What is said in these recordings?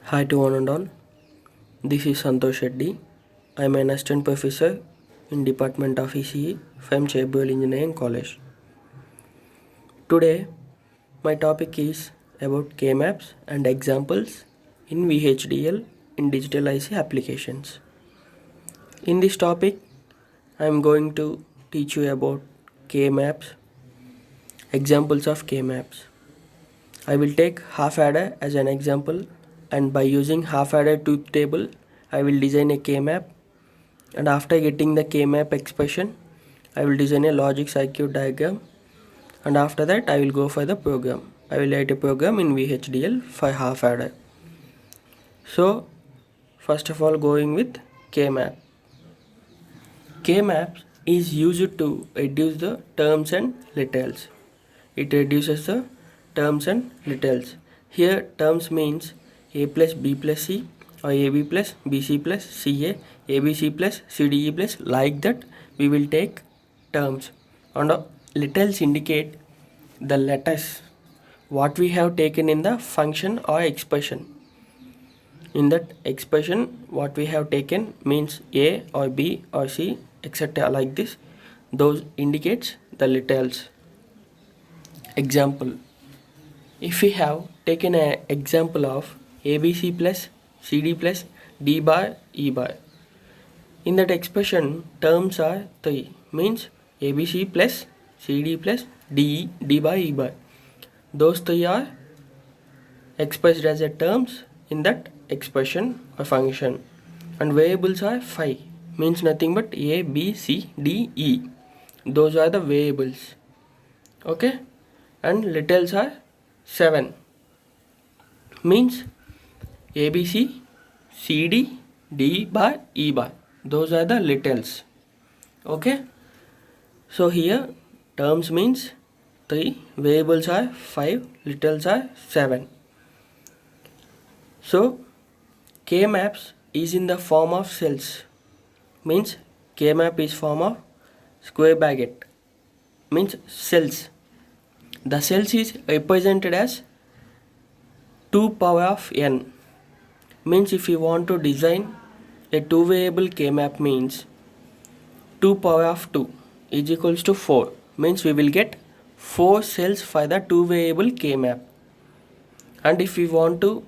Hi to one and all. This is Santosh Reddy. I am an assistant professor in Department of ECE from Chaebol Engineering College. Today, my topic is about K-maps and examples in VHDL in digital IC applications. In this topic, I am going to teach you about K-maps, examples of K-maps. I will take half adder as an example, and by using half adder truth table, I will design a K-map, and after getting the K-map expression, I will design a logic circuit diagram, and after that I will go for the program. I will write a program in VHDL for half adder. So first of all, going with K-map. K-map is used to reduce the terms and littles. It reduces the terms and littles. Here terms means a plus b plus c, or ab plus bc plus ca, abc plus cde plus, like that we will take terms. And littles indicate the letters what we have taken in the function or expression. In that expression, what we have taken means a or b or c, etc. like this. Those indicates the littles. Example: if we have taken an example of ABC plus CD plus D bar E bar, in that expression terms are 3, means ABC plus CD plus D bar E bar. Those 3 are expressed as a terms in that expression or function, and variables are 5, means nothing but A, B, C, D, E. Those are the variables. Okay, and littles are 7, means ABC, CD, D bar, E bar. Those are the littles. Okay, so here terms means 3, variables are 5, littles are 7. So K-maps is in the form of cells, means K-map is form of square bracket, means cells. The cells is represented as 2 power of n, means if you want to design a 2 variable K-map, means 2 power of 2 is equals to 4, means we will get 4 cells for the 2 variable K-map. And if we want to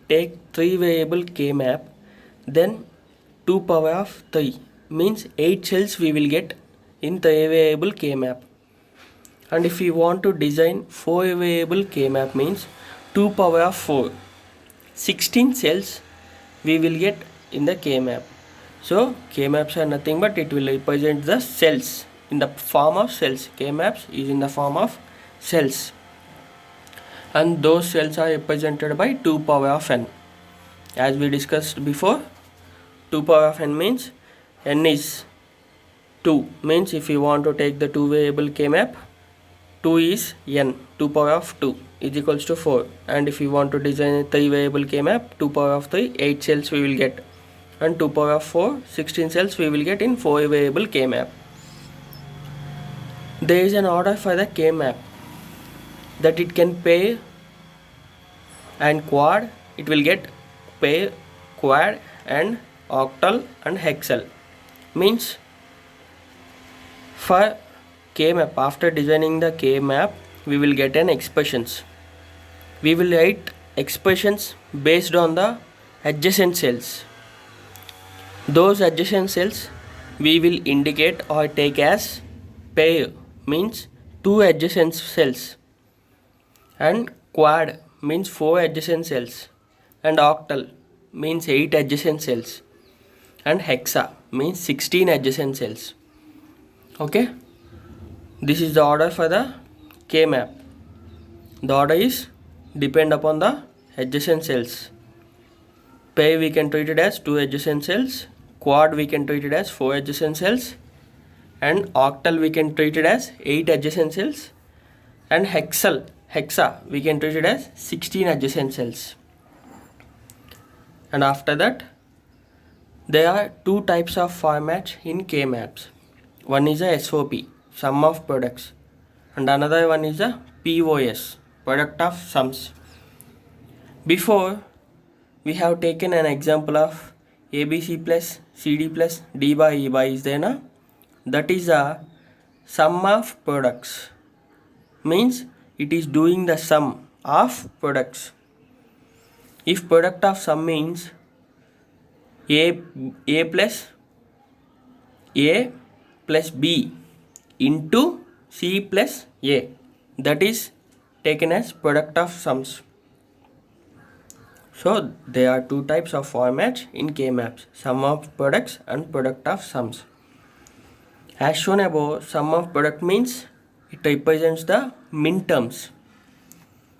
take 3 variable K-map, then 2 power of 3 means 8 cells we will get in 3 variable K-map. And if we want to design 4 variable K-map, means 2 power of 4, 16 cells we will get in the K-map. So K-maps are nothing but it will represent the cells in the form of cells. K-maps is in the form of cells, and those cells are represented by 2 power of n. As we discussed before, 2 power of n means n is 2, means if you want to take the 2 variable K-map, 2 is n, 2 power of 2 is equals to 4. And if you want to design a 3 variable K-map, 2 power of 3, 8 cells we will get, and 2 power of 4, 16 cells we will get in 4 variable K-map. There is an order for the K-map that it can pair and quad. It will get pair, quad and octal and hexal. Means for K-map, after designing the K-map, we will get an expressions. We will write expressions based on the adjacent cells. Those adjacent cells we will indicate or take as pair, means 2 adjacent cells, and quad means 4 adjacent cells, and octal means 8 adjacent cells, and hexa means 16 adjacent cells. Okay, this is the order for the K-map. The order is depend upon the adjacent cells. Pair we can treat it as 2 adjacent cells, quad we can treat it as 4 adjacent cells, and octal we can treat it as 8 adjacent cells, and hexa we can treat it as 16 adjacent cells. And after that, there are 2 types of formats in K-maps. One is a SOP, sum of products, and another one is a POS, product of sums. Before we have taken an example of ABC plus CD plus D by E by is there na? That is a sum of products, means it is doing the sum of products. If product of sum means a plus B into C plus A, that is taken as product of sums. So there are two types of formats in K-maps: sum of products and product of sums. As shown above, sum of product means it represents the min terms.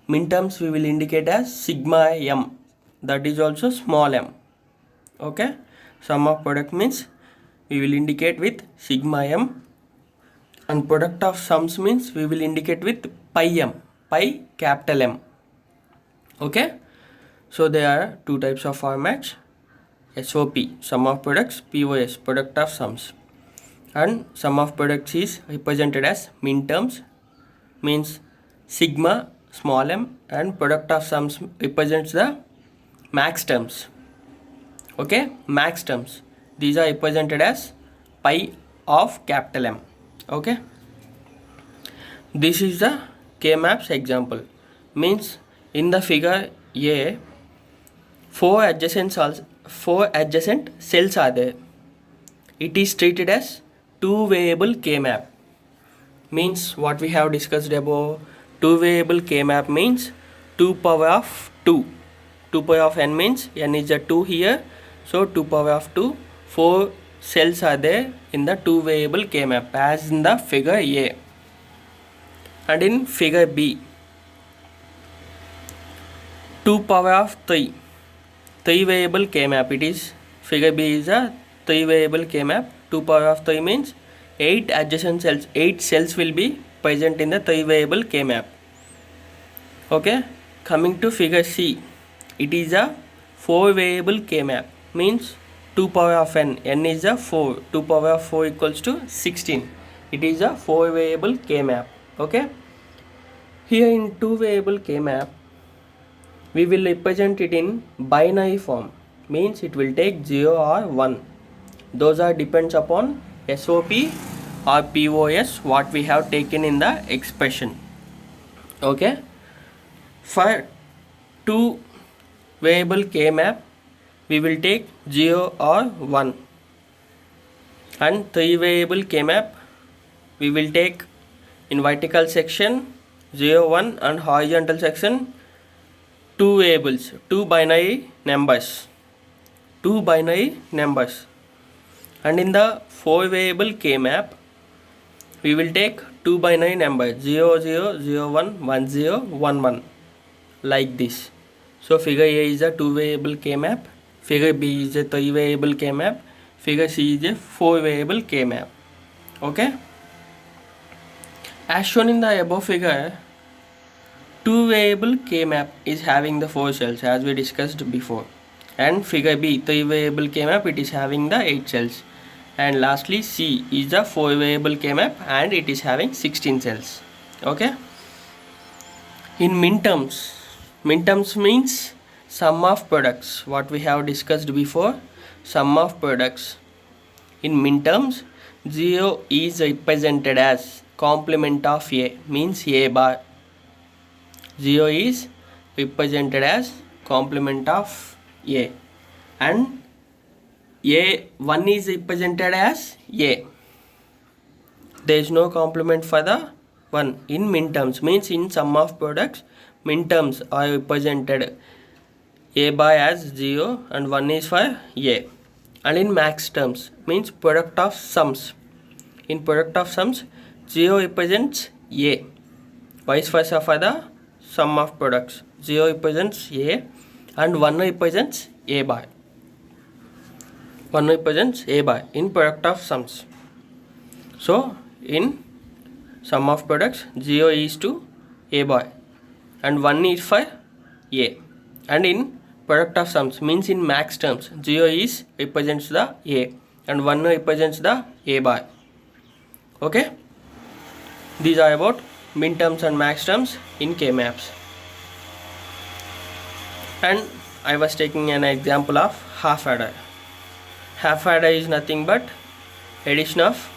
Min terms we will indicate as sigma m, that is also small m. Okay, sum of product means we will indicate with sigma m, and product of sums means we will indicate with pi m, pi capital M. Okay, so there are two types of formats: SOP, sum of products; POS, product of sums. And sum of products is represented as min terms, means sigma small m, and product of sums represents the max terms. Okay, max terms, these are represented as pi of capital M. Okay, this is the K-maps example. Means in the figure A, four adjacent cells are there. It is treated as two variable K-map. Means what we have discussed above, two variable K-map means 2 power of 2. 2 power of n means n is a 2 here, so 2 power of 2. 4 cells are there in the two variable K-map as in the figure A. And in figure B, 2 power of 3. 3 variable K-map. It is figure B is a 3 variable K-map. 2 power of 3 means 8 adjacent cells. 8 cells will be present in the 3 variable K-map. Okay, coming to figure C, it is a 4 variable K-map. Means 2 power of n. n is a 4. 2 power of 4 equals to 16. It is a 4 variable K-map. Okay, here in 2 variable K-map, we will represent it in binary form. Means it will take 0 or 1. Those are depends upon SOP or POS what we have taken in the expression. Okay, for 2 variable K-map, we will take 0 or 1, and 3 variable K-map, we will take in vertical section 0, 1, and horizontal section 2 variables, 2 binary numbers. And in the 4 variable K-map, we will take 2 binary numbers 0, 0, 0, 1, 1, 0, 1, 1, like this. So figure A is a 2 variable K-map, figure B is a 3 variable K-map, figure C is a 4 variable K-map. Okay, as shown in the above figure, 2 variable K-map is having the 4 cells as we discussed before, and figure B, 3 variable K-map, it is having the 8 cells, and lastly C is the 4 variable K-map and it is having 16 cells. Okay, in min terms means sum of products, what we have discussed before, sum of products. In min terms, 0 is represented as complement of A, means A bar. 0 is represented as complement of A, and A1 is represented as A. There is no complement for the 1 in min terms. Means in sum of products, min terms are represented A bar as 0 and 1 is for A. And in max terms, means product of sums. In product of sums, 0 represents A. Vice versa for the sum of products, 0 represents A and 1 represents A bar. 1 represents A bar in product of sums. So in sum of products, 0 is to A bar and 1 is for A. And in product of sums, means in max terms, 0 is represents the A and 1 represents the A bar. Okay, these are about min terms and max terms in K-maps. And I was taking an example of half adder. Half adder is nothing but addition of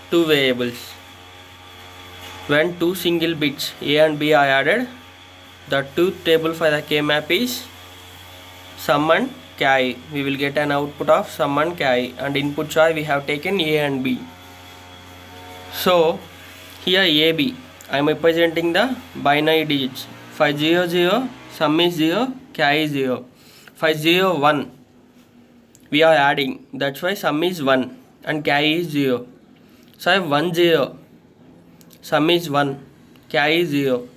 two variables. When two single bits A and B are added, the truth table for the K map is sum and carry. We will get an output of sum and carry, and inputs are we have taken A and B. So here AB, I am representing the binary digits. For 0 0, sum is 0, carry is 0. For 0 1, we are adding, that's why sum is 1 and carry is 0. So 1 0, sum is 1, carry is 0.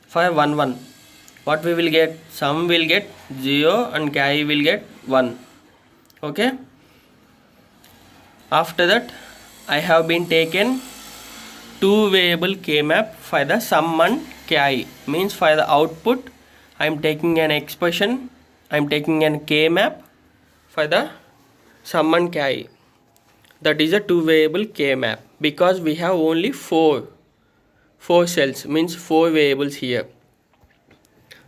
For 1 1, what we will get? Sum will get 0 and carry will get 1. Okay. After that, I have been taken two variable K map for the sum and carry. Means for the output, I am taking an expression, I am taking an K map for the sum and carry. That is a two variable K map, because we have only four cells, means four variables here.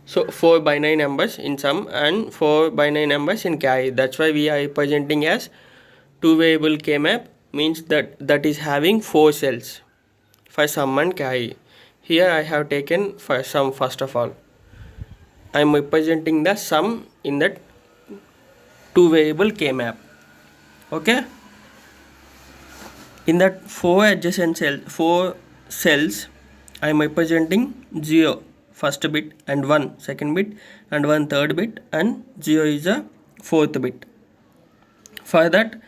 So 4 binary numbers in sum and 4 binary numbers in carry. That's why we are representing as two variable K map, means that is having 4 cells for sum and carry. Here I have taken for sum first of all. I am representing the sum in that two variable K map. Okay. In that 4 adjacent cells, I am representing 0 first bit and 1 second bit and 1 third bit, and 0 is a fourth bit. For that,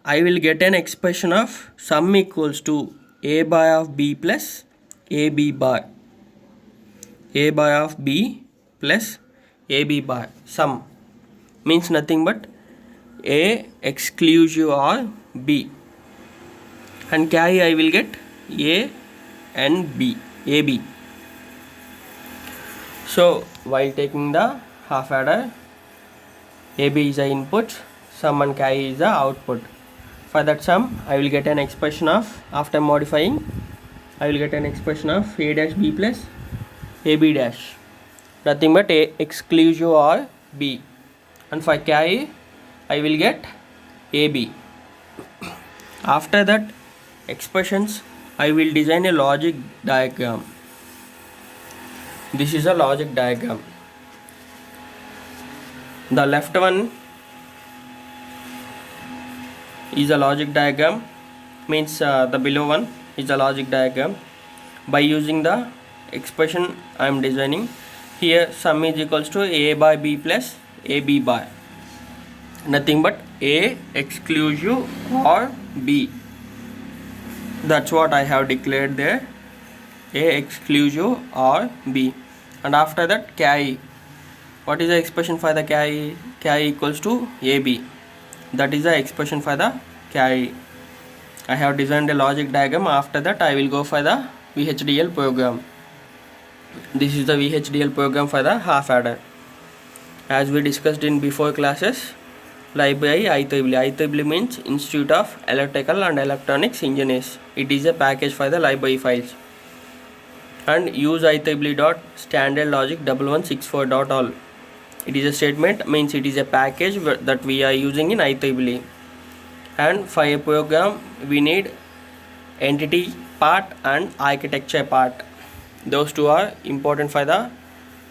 I will get an expression of sum equals to A bar of B plus AB bar. A bar of B plus AB bar. Sum means nothing but A exclusive or B. And carry I will get A and B, AB. So while taking the half adder, AB is the input, sum and carry is the output. For that sum, I will get an expression of, after modifying, I will get an expression of A dash B plus AB dash. Nothing but A exclusive or B. And for carry, I will get AB. After that expressions, I will design a logic diagram. This is a logic diagram. The left one is a logic diagram, means the below one is a logic diagram. By using the expression I am designing, here sum is equals to A by B plus AB bar. Nothing but A exclusive or B. That's what I have declared there, A exclusive or B. And after that, carry. What is the expression for the carry? Carry equals to AB. That is the expression for the carry. I have designed a logic diagram. After that, I will go for the VHDL program. This is the VHDL program for the half adder. As we discussed in before classes, library IEEE. IEEE means Institute of Electrical and Electronics Engineers. It is a package for the library files. And use IEEE.standardlogic1164.all. It is a statement, means it is a package that we are using in IEEE. And for a program, we need entity part and architecture part. Those two are important for the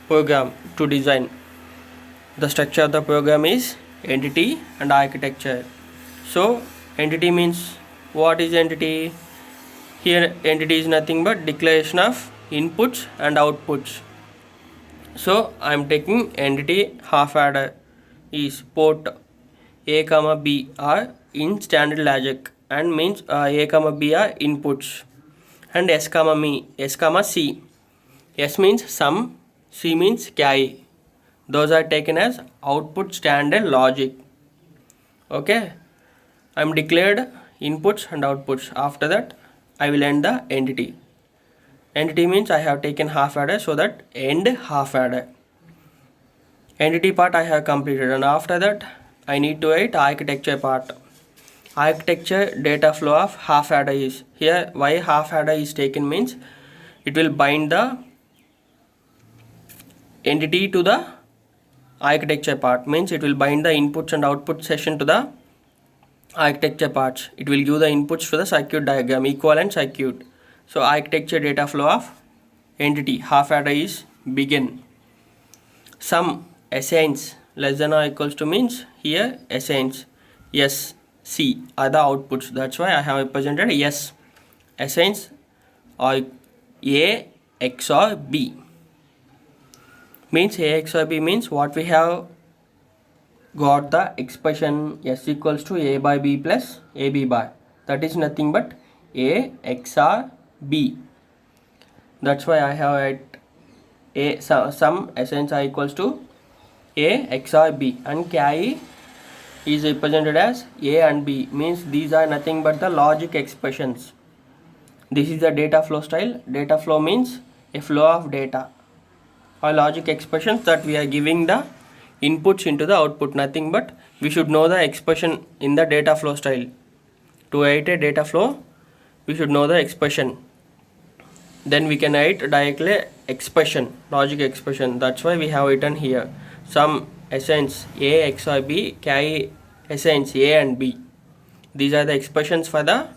program to design. The structure of the program is entity and architecture. So entity means, what is entity? Here entity is nothing but declaration of inputs and outputs. So I am taking entity half adder is port A comma B are in standard logic, and means A comma B are inputs, and S comma C. S means sum, C means carry. Those are taken as output standard logic. Okay, I am declared inputs and outputs. After that, I will end the entity. Entity means I have taken half adder, so that end half adder. Entity part I have completed, and after that I need to write architecture part. Architecture data flow of half adder is here. Why half adder is taken means it will bind the entity to the architecture part, means it will bind the inputs and output session to the architecture parts. It will give the inputs to the circuit diagram, equivalent circuit. So architecture data flow of entity half adder is begin. Some assigns less than or equals to means here assigns yes, C are the outputs. That's why I have represented yes. Assigns or A XOR B means A XOR B means what we have got the expression S equals to A by B plus AB bar. That is nothing but A XOR B. That's why I have at A some assigns are equals to A XOR B, and carry is represented as A and B, means these are nothing but the logic expressions. This is the data flow style. Data flow means a flow of data or logic expressions that we are giving the inputs into the output. Nothing but we should know the expression in the data flow style. To write a data flow, we should know the expression. Then we can write directly expression, logic expression. That's why we have written here. Some assigns A XOR B carry assigns A and B. These are the expressions for the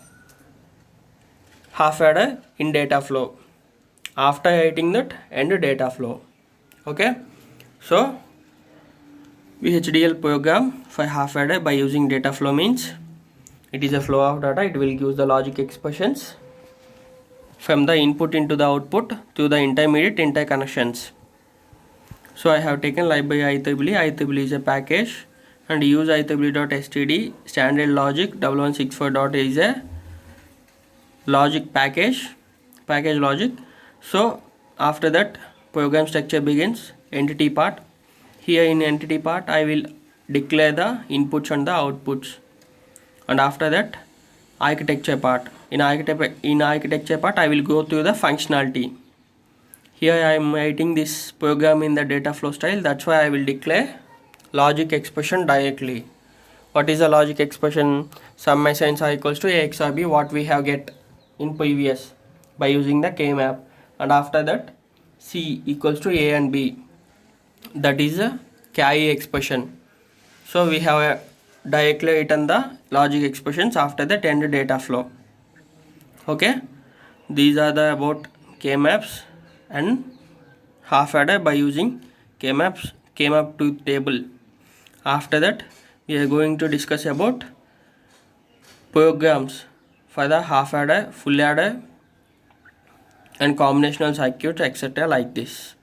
half adder in data flow. After writing that, end data flow. Okay, so VHDL program for half adder by using data flow means it is a flow of data. It will give the logic expressions from the input into the output to the intermediate interconnections. So I have taken library IEEE. IEEE is a package, and use IEEE.std standard logic 1164. Is a logic package logic. So after that, program structure begins. Entity part. Here in entity part, I will declare the inputs and the outputs, and after that, architecture part. In architecture part, I will go through the functionality. Here I am writing this program in the data flow style. That's why I will declare logic expression directly. What is the logic expression? Sum assigns are equals to A XOR B, what we have get in previous by using the K-map, and after that C equals to A and B. That is a carry expression. So we have directly written the logic expressions. After that, end data flow. Okay, these are the about K-maps and half adder by using K-map to table. After that, we are going to discuss about programs for the half adder, full adder, and combinational circuits, etc. like this.